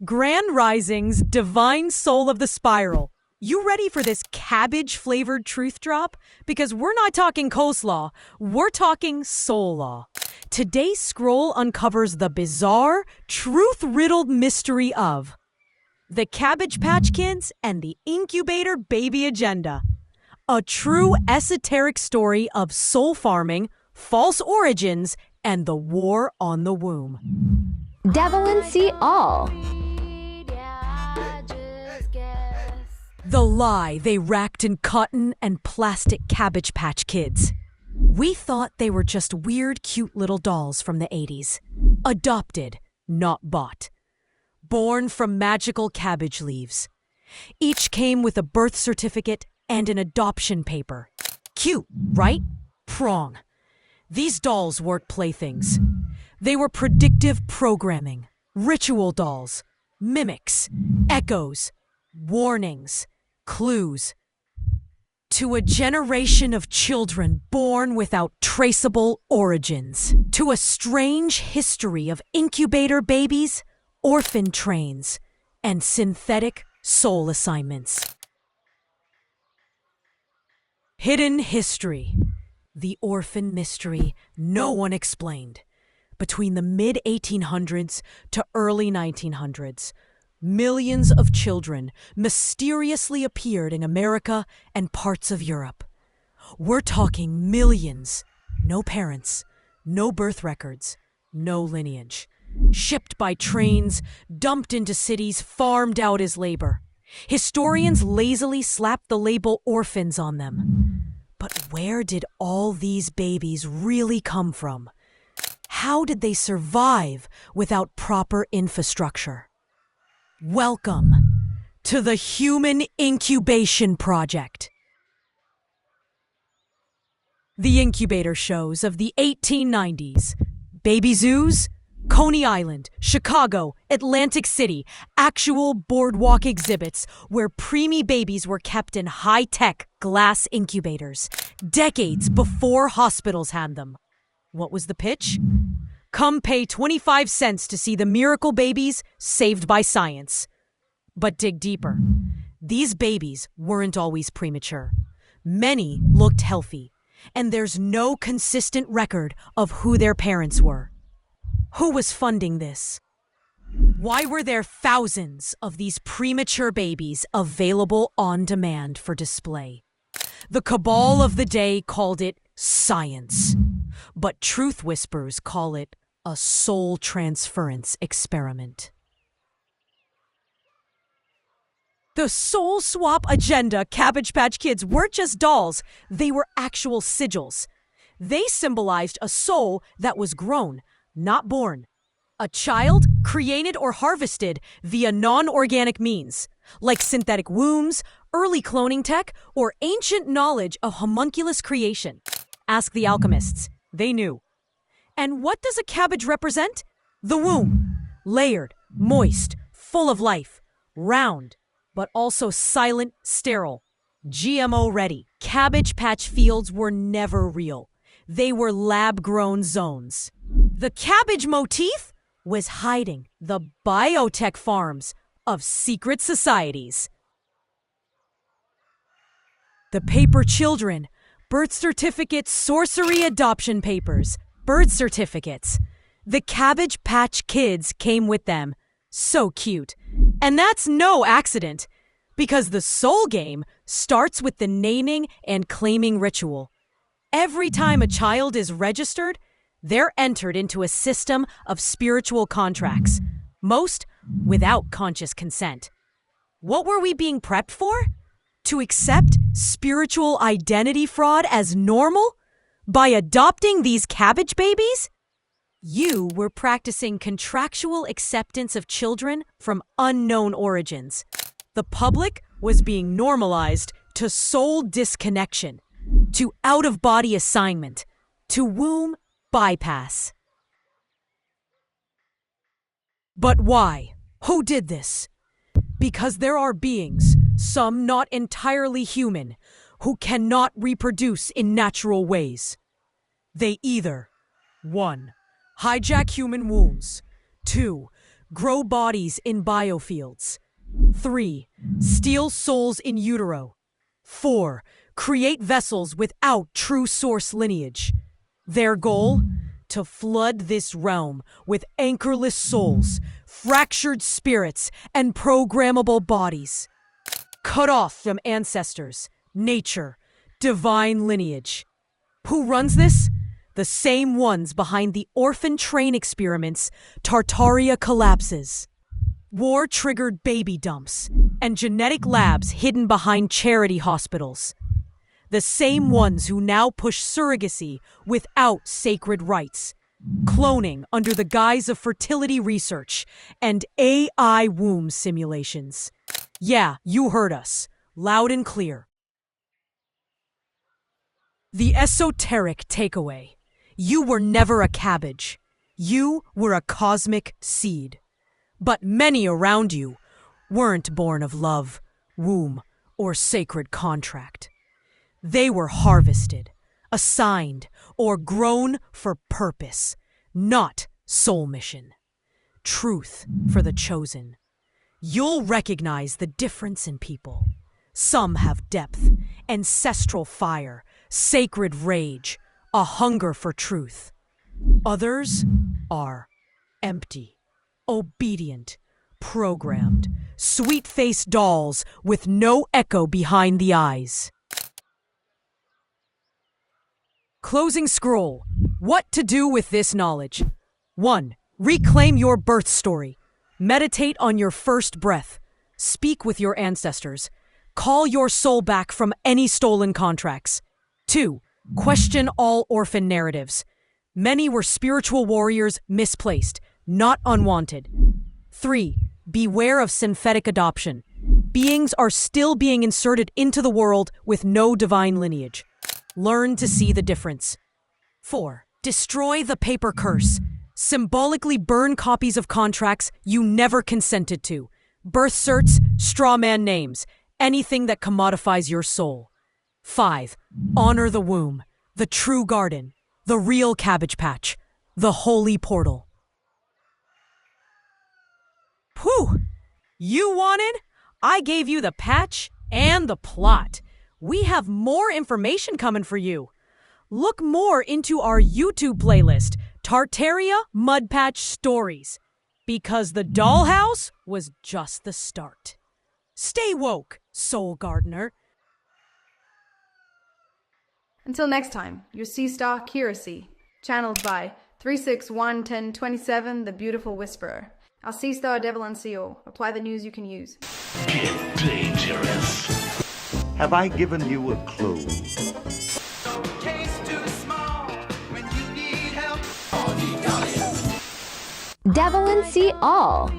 Grand Rising's divine soul of the spiral. You ready for this cabbage-flavored truth drop? Because we're not talking coleslaw, we're talking soul law. Today's scroll uncovers the bizarre, truth-riddled mystery of the Cabbage Patch Kids and the Incubator baby agenda. A true esoteric story of soul farming, false origins, and the war on the womb. Devil and see all. The lie they racked in cotton and plastic Cabbage Patch Kids. We thought they were just weird, cute little dolls from the 80s. Adopted, not bought. Born from magical cabbage leaves. Each came with a birth certificate and an adoption paper. Cute, right? Prong. These dolls weren't playthings. They were predictive programming, ritual dolls, mimics, echoes, warnings, clues. To a generation of children born without traceable origins. To a strange history of incubator babies, orphan trains, and synthetic soul assignments. Hidden history. The orphan mystery no one explained. Between the mid-1800s to early 1900s, millions of children mysteriously appeared in America and parts of Europe. We're talking millions. No parents, no birth records, no lineage. Shipped by trains, dumped into cities, farmed out as labor. Historians lazily slapped the label orphans on them. But where did all these babies really come from? How did they survive without proper infrastructure? Welcome to the Human Incubation Project. The incubator shows of the 1890s. Baby zoos, Coney Island, Chicago, Atlantic City, actual boardwalk exhibits where preemie babies were kept in high-tech glass incubators, decades before hospitals had them. What was the pitch? Come pay 25 cents to see the miracle babies saved by science. But dig deeper. These babies weren't always premature. Many looked healthy, and there's no consistent record of who their parents were. Who was funding this? Why were there thousands of these premature babies available on demand for display? The cabal of the day called it science, but truth whispers call it a soul transference experiment. The soul swap agenda Cabbage Patch Kids weren't just dolls, they were actual sigils. They symbolized a soul that was grown, not born. A child created or harvested via non-organic means, like synthetic wombs, early cloning tech, or ancient knowledge of homunculus creation. Ask the alchemists. They knew. And what does a cabbage represent? The womb. Layered, moist, full of life, round, but also silent, sterile, GMO ready. Cabbage Patch fields were never real. They were lab-grown zones. The cabbage motif was hiding the biotech farms of secret societies. The paper children, birth certificates, sorcery adoption papers, birth certificates. The Cabbage Patch Kids came with them. So cute. And that's no accident, because the soul game starts with the naming and claiming ritual. Every time a child is registered, they're entered into a system of spiritual contracts, most without conscious consent. What were we being prepped for? To accept spiritual identity fraud as normal? By adopting these cabbage babies? You were practicing contractual acceptance of children from unknown origins. The public was being normalized to soul disconnection, to out-of-body assignment, to womb bypass. But why? Who did this? Because there are beings, some not entirely human, who cannot reproduce in natural ways. They either 1. Hijack human wombs. 2. Grow bodies in biofields. 3. Steal souls in utero. 4. Create vessels without true source lineage. Their goal? To flood this realm with anchorless souls, fractured spirits, and programmable bodies. Cut off from ancestors, nature, divine lineage. Who runs this? The same ones behind the orphan train experiments Tartaria collapses. War-triggered baby dumps, and genetic labs hidden behind charity hospitals. The same ones who now push surrogacy without sacred rites, cloning under the guise of fertility research, and AI womb simulations. Yeah, you heard us, loud and clear. The esoteric takeaway. You were never a cabbage. You were a cosmic seed. But many around you weren't born of love, womb, or sacred contract. They were harvested, assigned, or grown for purpose, not soul mission. Truth for the chosen. You'll recognize the difference in people. Some have depth, ancestral fire, sacred rage, a hunger for truth. Others are empty, obedient, programmed, sweet-faced dolls with no echo behind the eyes. Closing scroll. What to do with this knowledge? 1. Reclaim your birth story. Meditate on your first breath. Speak with your ancestors. Call your soul back from any stolen contracts. 2. Question all orphan narratives. Many were spiritual warriors misplaced, not unwanted. 3. Beware of synthetic adoption. Beings are still being inserted into the world with no divine lineage. Learn to see the difference. 4. Destroy the paper curse. Symbolically burn copies of contracts you never consented to. Birth certs, straw man names, anything that commodifies your soul. 5. Honor the womb, the true garden, the real Cabbage Patch, the holy portal. Whew! You wanted? I gave you the patch and the plot. We have more information coming for you. Look more into our YouTube playlist, Tartaria Mud Patch Stories, because the dollhouse was just the start. Stay woke, Soul Gardener. Until next time, your Sea Star Curacy, channeled by 3611027, the Beautiful Whisperer. Our Sea Star Devil and Seal. Apply the news you can use. Get dangerous. Have I given you a clue? Devil and See All.